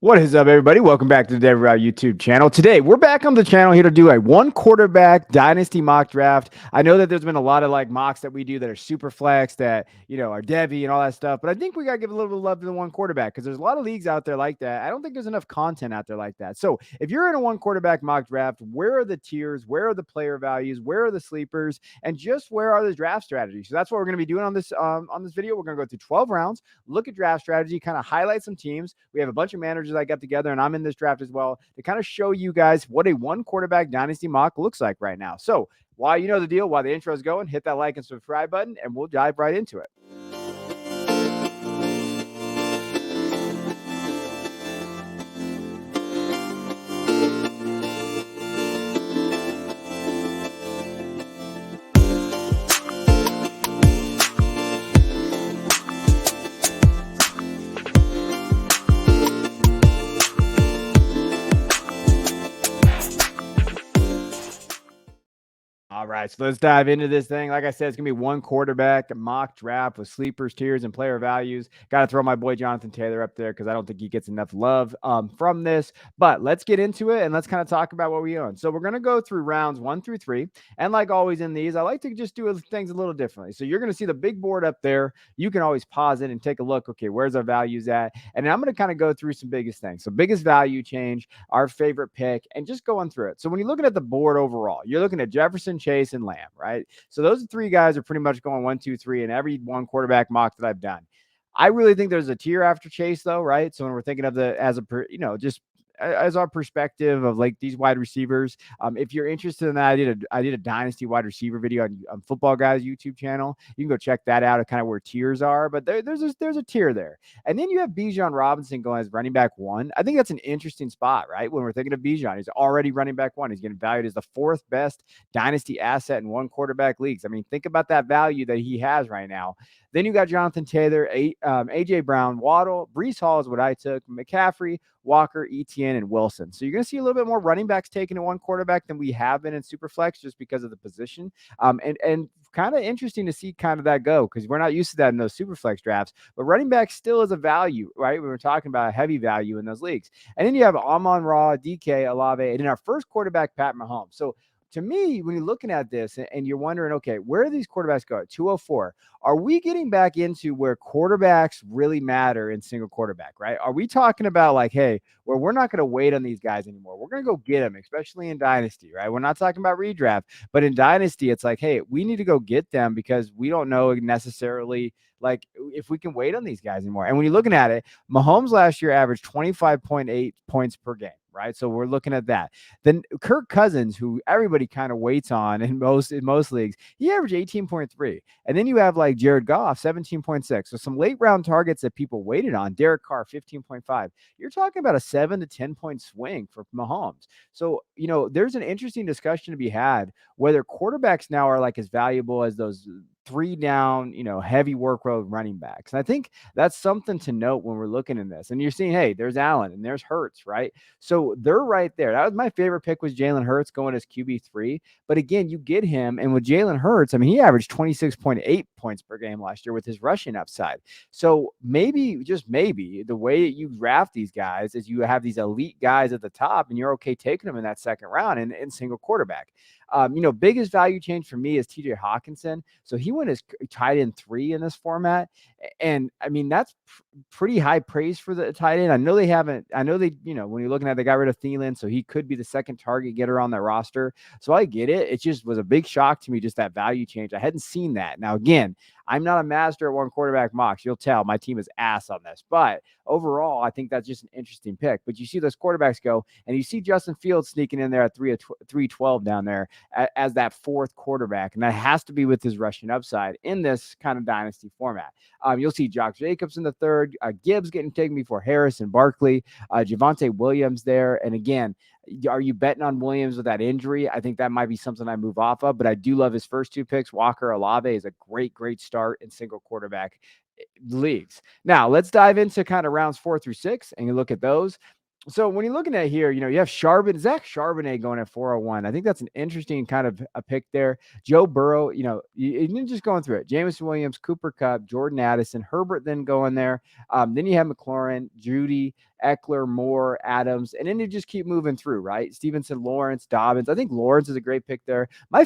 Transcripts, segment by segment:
What is up, everybody? Welcome back to the Devy YouTube channel. Today, we're back on the channel here to do a one quarterback dynasty mock draft. I know that there's been a lot of like mocks that we do that are super flex, that are Devy and all that stuff. But I think we gotta give a little bit of love to the one quarterback because there's a lot of leagues out there like that. I don't think there's enough content out there like that. So if you're in a one quarterback mock draft, where are the tiers? Where are the player values? Where are the sleepers? And just where are the draft strategies? So that's what we're gonna be doing on this video. We're gonna go through 12 rounds, look at draft strategy, kind of highlight some teams. We have a bunch of managers I got together, and I'm in this draft as well to kind of show you guys what a one quarterback dynasty mock looks like right now. So while you know the deal, while the intro is going, hit that like and subscribe button, and we'll dive right into it. All right, so let's dive into this thing. Like I said, it's going to be one quarterback mock draft with sleepers, tiers, and player values. Got to throw my boy Jonathan Taylor up there because I don't think he gets enough love from this. But let's get into it and let's kind of talk about what we own. So we're going to go through rounds 1 through 3. And like always in these, I like to just do things a little differently. So you're going to see the big board up there. You can always pause it and take a look. Okay, where's our values at? And I'm going to kind of go through some biggest things. So biggest value change, our favorite pick, and just going through it. So when you're looking at the board overall, you're looking at Jefferson, Chase, and Lamb, right? So those three guys are pretty much going 1, 2, 3 in every one quarterback mock that I've done. I really think there's a tier after Chase, though, right? So when we're thinking of just as our perspective of like these wide receivers, if you're interested in that, I did a dynasty wide receiver video on Football Guys YouTube channel. You can go check that out at kind of where tiers are, but there's a tier there. And then you have Bijan Robinson going as running back 1. I think that's an interesting spot, right? When we're thinking of Bijan, he's already running back 1. He's getting valued as the 4th best dynasty asset in one quarterback leagues. I mean, think about that value that he has right now. Then you got Jonathan Taylor, AJ Brown, Waddle, Breece Hall is what I took, McCaffrey, Walker, Etienne, and Wilson. So you're going to see a little bit more running backs taken in one quarterback than we have been in Superflex just because of the position. And kind of interesting to see kind of that go because we're not used to that in those Superflex drafts. But running back still is a value, right? When we're talking about a heavy value in those leagues. And then you have Amon-Ra, DK, Olave, and then our first quarterback, Pat Mahomes. So to me, when you're looking at this and you're wondering, okay, where do these quarterbacks go at 204? Are we getting back into where quarterbacks really matter in single quarterback, right? Are we talking about like, hey, where we're not going to wait on these guys anymore? We're going to go get them, especially in Dynasty, right? We're not talking about redraft, but in Dynasty, it's like, hey, we need to go get them because we don't know necessarily like if we can wait on these guys anymore. And when you're looking at it, Mahomes last year averaged 25.8 points per game, right? So we're looking at that. Then Kirk Cousins, who everybody kind of waits on in most leagues, he averaged 18.3. And then you have like Jared Goff, 17.6. So some late round targets that people waited on. Derek Carr, 15.5. You're talking about a 7 to 10 point swing for Mahomes. So, there's an interesting discussion to be had whether quarterbacks now are like as valuable as those 3 down, heavy workload running backs. And I think that's something to note when we're looking in this. And you're seeing, hey, there's Allen and there's Hurts, right? So they're right there. That was my favorite pick was Jalen Hurts going as QB3. But again, you get him. And with Jalen Hurts, I mean, he averaged 26.8 points per game last year with his rushing upside. So maybe, just maybe, the way that you draft these guys is you have these elite guys at the top and you're okay taking them in that second round in single quarterback. Biggest value change for me is TJ Hawkinson. So he went as tight end 3 in this format. And I mean, that's pretty high praise for the tight end. I know when you're looking at, they got rid of Thielen, so he could be the second target getter on that roster. So I get it. It just was a big shock to me, just that value change. I hadn't seen that. Now, again, I'm not a master at one quarterback mocks. You'll tell my team is ass on this. But overall, I think that's just an interesting pick. But you see those quarterbacks go, and you see Justin Fields sneaking in there at 312 down there as that 4th quarterback. And that has to be with his rushing upside in this kind of dynasty format. You'll see Josh Jacobs in the 3rd, Gibbs getting taken before Harris and Barkley, Javonte Williams there. And again, are you betting on Williams with that injury? I think that might be something I move off of, but I do love his first 2 picks. Walker, Olave is a great start in single quarterback leagues. Now let's dive into kind of rounds 4 through 6 and you look at those. So when you're looking at here, you have Zach Charbonnet going at 401. I think that's an interesting kind of a pick there. Joe Burrow, you're just going through it. Jameson Williams, Cooper Kupp, Jordan Addison, Herbert then going there. Then you have McLaurin, Judy, Eckler, Moore, Adams, and then you just keep moving through, right? Stevenson, Lawrence, Dobbins. I think Lawrence is a great pick there. My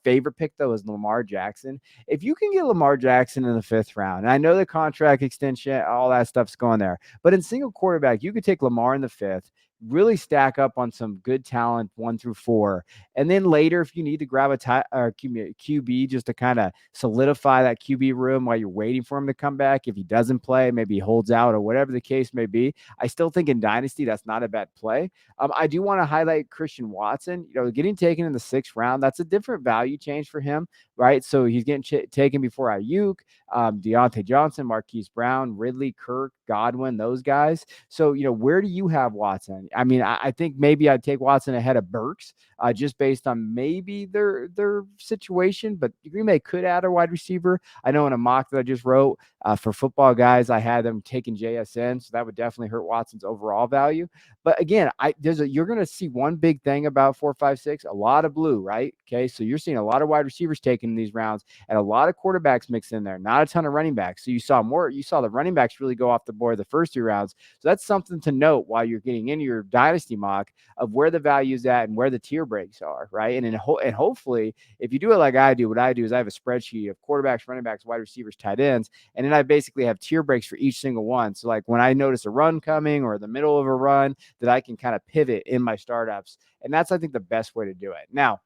favorite pick, though, is Lamar Jackson. If you can get Lamar Jackson in the 5th round, and I know the contract extension, all that stuff's going there, but in single quarterback, you could take Lamar in the 5th, really stack up on some good talent 1 through 4. And then later, if you need to grab a QB just to kind of solidify that QB room while you're waiting for him to come back, if he doesn't play, maybe he holds out or whatever the case may be, I still think in Dynasty, that's not a bad play. I do want to highlight Christian Watson. Getting taken in the 6th round, that's a different value change for him, right? So he's getting taken before Ayuk, Deontay Johnson, Marquise Brown, Ridley, Kirk, Godwin, those guys. So, where do you have Watson? I mean, I think maybe I'd take Watson ahead of Burks, just based on maybe their situation, but Green Bay could add a wide receiver. I know in a mock that I just wrote for football guys, I had them taking JSN, so that would definitely hurt Watson's overall value. But again, you're going to see one big thing about 4, 5, 6, a lot of blue, right? Okay, so you're seeing a lot of wide receivers taken in these rounds and a lot of quarterbacks mixed in there, not a ton of running backs. So you saw the running backs really go off the board the first 2 rounds. So that's something to note while you're getting into your dynasty mock of where the value is at and where the tier breaks are, right? And hopefully, if you do it like I do, what I do is I have a spreadsheet of quarterbacks, running backs, wide receivers, tight ends, and then I basically have tier breaks for each single one. So like when I notice a run coming or the middle of a run, that I can kind of pivot in my startups. And that's, I think, the best way to do it. Now,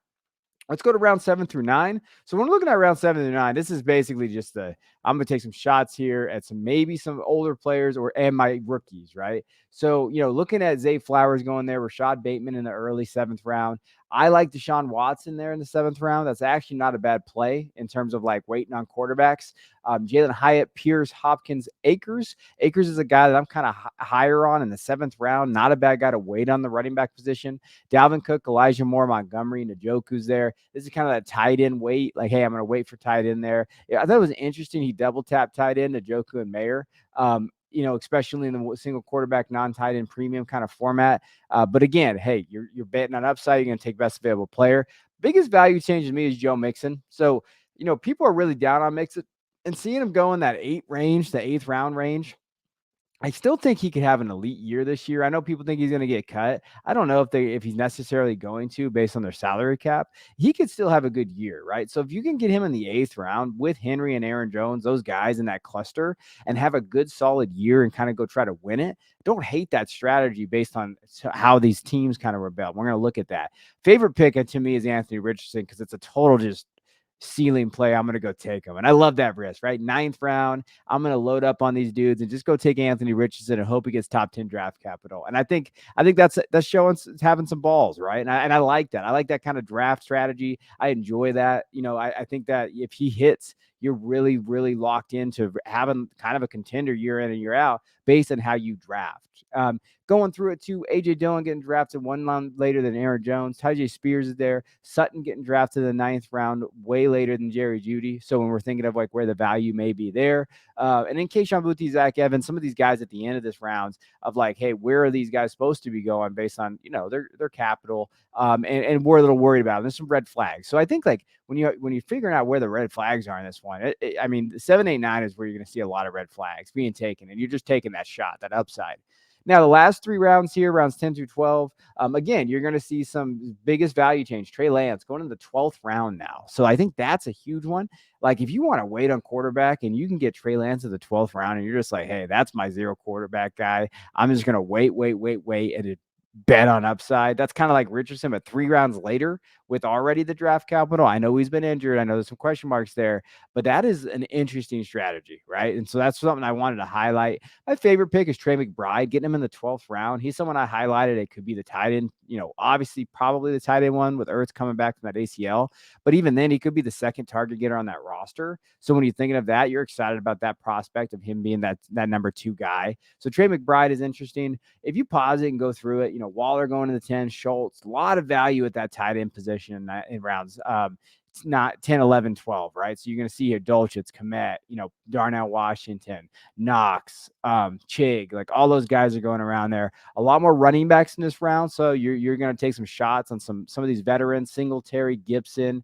let's go to round 7 through 9. So when we're looking at round 7 through 9, this is basically just I'm going to take some shots here at maybe some older players and my rookies, right? So, looking at Zay Flowers going there, Rashad Bateman in the early 7th round. I like Deshaun Watson there in the 7th round. That's actually not a bad play in terms of like waiting on quarterbacks. Jalen Hyatt, Pierce, Hopkins, Akers. Akers is a guy that I'm kind of higher on in the 7th round. Not a bad guy to wait on the running back position. Dalvin Cook, Elijah Moore, Montgomery, Njoku's there. This is kind of that tight end wait. Like, hey, I'm going to wait for tight end there. Yeah, I thought it was interesting. He double tapped tight end, Njoku and Mayer. Especially in the single quarterback, non-tight end premium kind of format. But again, hey, you're betting on upside. You're going to take best available player. Biggest value change to me is Joe Mixon. So, people are really down on Mixon, and seeing him go in that 8th round range, I still think he could have an elite year this year. I know people think he's going to get cut. I don't know if he's necessarily going to based on their salary cap. He could still have a good year, right? So if you can get him in the 8th round with Henry and Aaron Jones, those guys in that cluster, and have a good solid year and kind of go try to win it, don't hate that strategy based on how these teams kind of rebel. We're going to look at that. Favorite pick to me is Anthony Richardson because it's a total just ceiling play. I'm going to go take him. And I love that risk, right? 9th round. I'm going to load up on these dudes and just go take Anthony Richardson and hope he gets top 10 draft capital. And I think that's showing having some balls, right? And I like that. I like that kind of draft strategy. I enjoy that. I think that if he hits, you're really, really locked into having kind of a contender year in and year out based on how you draft. Going through it too, A.J. Dillon getting drafted 1 round later than Aaron Jones. Tyjae Spears is there. Sutton getting drafted in the 9th round way later than Jerry Jeudy. So when we're thinking of like where the value may be there. And then Kayshon Boutte, Zach Evans, some of these guys at the end of this round of like, hey, where are these guys supposed to be going based on, their capital. And we're a little worried about them. There's some red flags. So I think like when you're figuring out where the red flags are in this one, 7, 8, 9 is where you're going to see a lot of red flags being taken, and you're just taking that shot, that upside. Now, the last 3 rounds here, rounds 10 through 12, again, you're going to see some biggest value change. Trey Lance going in the 12th round now. So I think that's a huge one. Like if you want to wait on quarterback and you can get Trey Lance in the 12th round and you're just like, hey, that's my 0 quarterback guy. I'm just going to wait. And bet on upside. That's kind of like Richardson, but 3 rounds later with already the draft capital. I know he's been injured. I know there's some question marks there, but that is an interesting strategy, right? And so that's something I wanted to highlight. My favorite pick is Trey McBride, getting him in the 12th round. He's someone I highlighted. It could be the tight end, obviously probably the tight end one with Ertz coming back from that ACL, but even then he could be the second target getter on that roster. So when you're thinking of that, you're excited about that prospect of him being that number 2 guy. So Trey McBride is interesting. If you pause it and go through it, Waller going to the 10, Schultz, a lot of value at that tight end position in rounds. It's not 10, 11, 12, right? So you're going to see here Dulcich, Komet, Darnell Washington, Knox, Chig, like all those guys are going around there. A lot more running backs in this round. So you're going to take some shots on some of these veterans, Singletary, Gibson,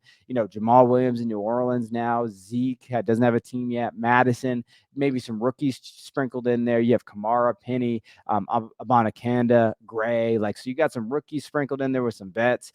Jamal Williams in New Orleans now. Zeke doesn't have a team yet. Madison. maybe some rookies sprinkled in there. You have Kamara, Penny, Abanikanda, Gray. Like, so you got some rookies sprinkled in there with some vets.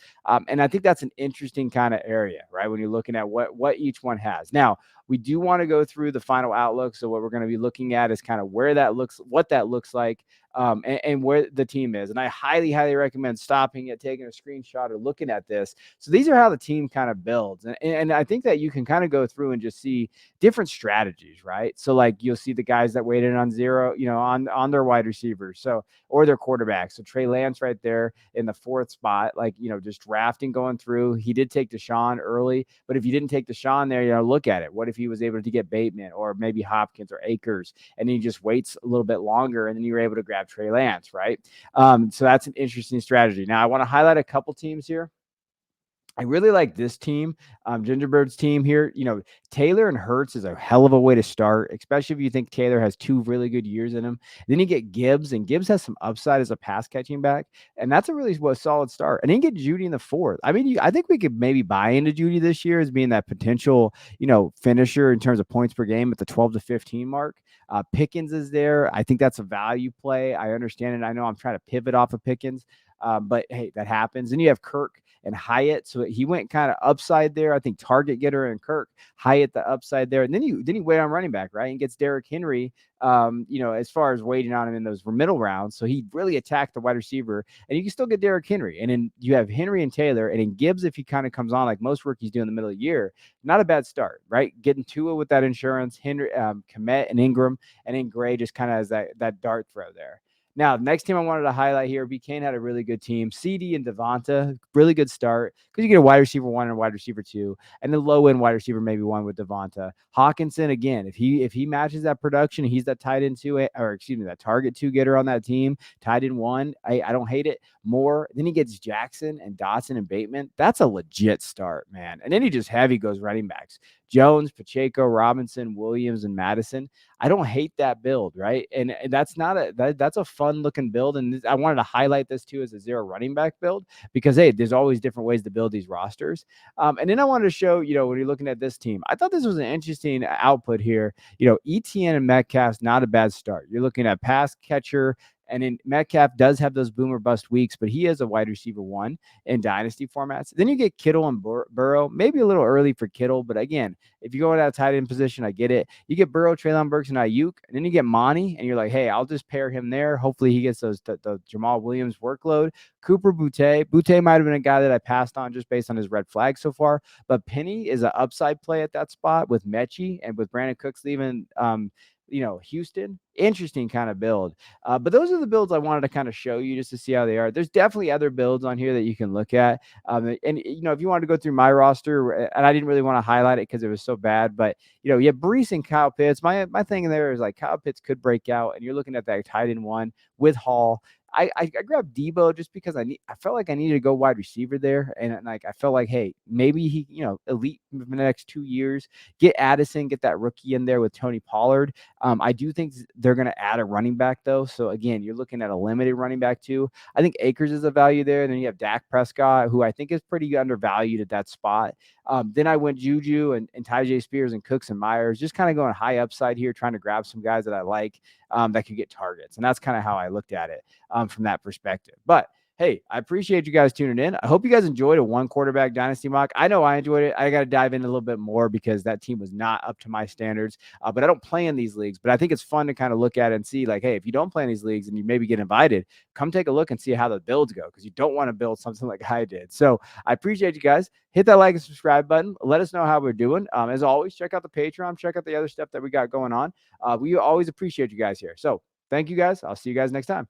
And I think that's an interesting kind of area, right? When you're looking at what each one has. Now, we do want to go through the final outlook. So what we're going to be looking at is kind of where that looks, what that looks like, and where the team is. And I highly, highly recommend stopping it, taking a screenshot, or looking at this. So these are how the team kind of builds. And I think that you can kind of go through and just see different strategies, right? So like you'll see the guys that waited on zero, on their wide receivers. So, or their quarterbacks. So Trey Lance right there in the 4th spot, like, just drafting going through. He did take Deshaun early, but if you didn't take Deshaun there, look at it. What if he was able to get Bateman or maybe Hopkins or Akers, and he just waits a little bit longer, and then you're able to grab Trey Lance, right? So that's an interesting strategy. Now, I want to highlight a couple teams here. I really like this team, Gingerbird's team here. Taylor and Hurts is a hell of a way to start, especially if you think Taylor has 2 really good years in him. Then you get Gibbs, and Gibbs has some upside as a pass catching back, and that's a really solid start. And then you get Judy in the 4th. I mean, I think we could maybe buy into Judy this year as being that potential, finisher in terms of points per game at the 12 to 15 mark. Pickens is there. I think that's a value play. I understand it. I know I'm trying to pivot off of Pickens. But hey, that happens. And you have Kirk and Hyatt. So he went kind of upside there. I think target getter and Kirk, Hyatt the upside there. And then you wait on running back, right? And gets Derrick Henry, as far as waiting on him in those middle rounds. So he really attacked the wide receiver, and you can still get Derrick Henry. And then you have Henry and Taylor, and then Gibbs, if he kind of comes on like most rookies do in the middle of the year, not a bad start, right? Getting Tua with that insurance, Henry, Komet and Ingram, and then Gray just kind of has that dart throw there. Now, the next team I wanted to highlight here, B. Kane had a really good team. CD and Devonta, really good start because you get a wide receiver 1 and a wide receiver 2, and a low-end wide receiver maybe 1 with Devonta. Hawkinson, again, if he matches that production, he's that tight end 2, or excuse me, that target 2 getter on that team, tight end 1. I don't hate it more. Then he gets Jackson and Dotson and Bateman. That's a legit start, man. And then he just heavy goes running backs. Jones, Pacheco, Robinson, Williams, and Madison. I don't hate that build, right? And that's not that's a fun looking build. And I wanted to highlight this too as a 0 running back build because, hey, there's always different ways to build these rosters. And then I wanted to show, when you're looking at this team, I thought this was an interesting output here. ETN and Metcalf's not a bad start. You're looking at pass catcher, and then Metcalf does have those boomer bust weeks, but he is a wide receiver 1 in dynasty formats. Then you get Kittle and Burrow, maybe a little early for Kittle, but again, if you go in that tight end position, I get it. You get Burrow, Treylon Burks, and Ayuk, and then you get Monty, and you're like, hey, I'll just pair him there. Hopefully he gets the Jamal Williams workload. Cooper Boutte might have been a guy that I passed on just based on his red flag so far, but Penny is an upside play at that spot with Mechie and with Brandon Cooks leaving Houston. Interesting kind of build. But those are the builds I wanted to kind of show you just to see how they are. There's definitely other builds on here that you can look at. And if you wanted to go through my roster, and I didn't really want to highlight it because it was so bad, but you have Brees and Kyle Pitts. My thing there is like Kyle Pitts could break out, and you're looking at that tight end 1 with Hall. I grabbed Debo just because I felt like I needed to go wide receiver there. And like, I felt like, hey, maybe he, elite in the next 2 years, get Addison, get that rookie in there with Tony Pollard. I do think they're going to add a running back though. So again, you're looking at a limited running back too. I think Akers is a value there. And then you have Dak Prescott, who I think is pretty undervalued at that spot. Then I went Juju and Tyjae Spears and Cooks and Myers, just kind of going high upside here, trying to grab some guys that I like that could get targets. And that's kind of how I looked at it from that perspective. But hey, I appreciate you guys tuning in. I hope you guys enjoyed a 1 quarterback dynasty mock. I know I enjoyed it. I got to dive in a little bit more because that team was not up to my standards. But I don't play in these leagues. But I think it's fun to kind of look at it and see, like, hey, if you don't play in these leagues and you maybe get invited, come take a look and see how the builds go, because you don't want to build something like I did. So I appreciate you guys. Hit that like and subscribe button. Let us know how we're doing. As always, check out the Patreon. Check out the other stuff that we got going on. We always appreciate you guys here. So thank you guys. I'll see you guys next time.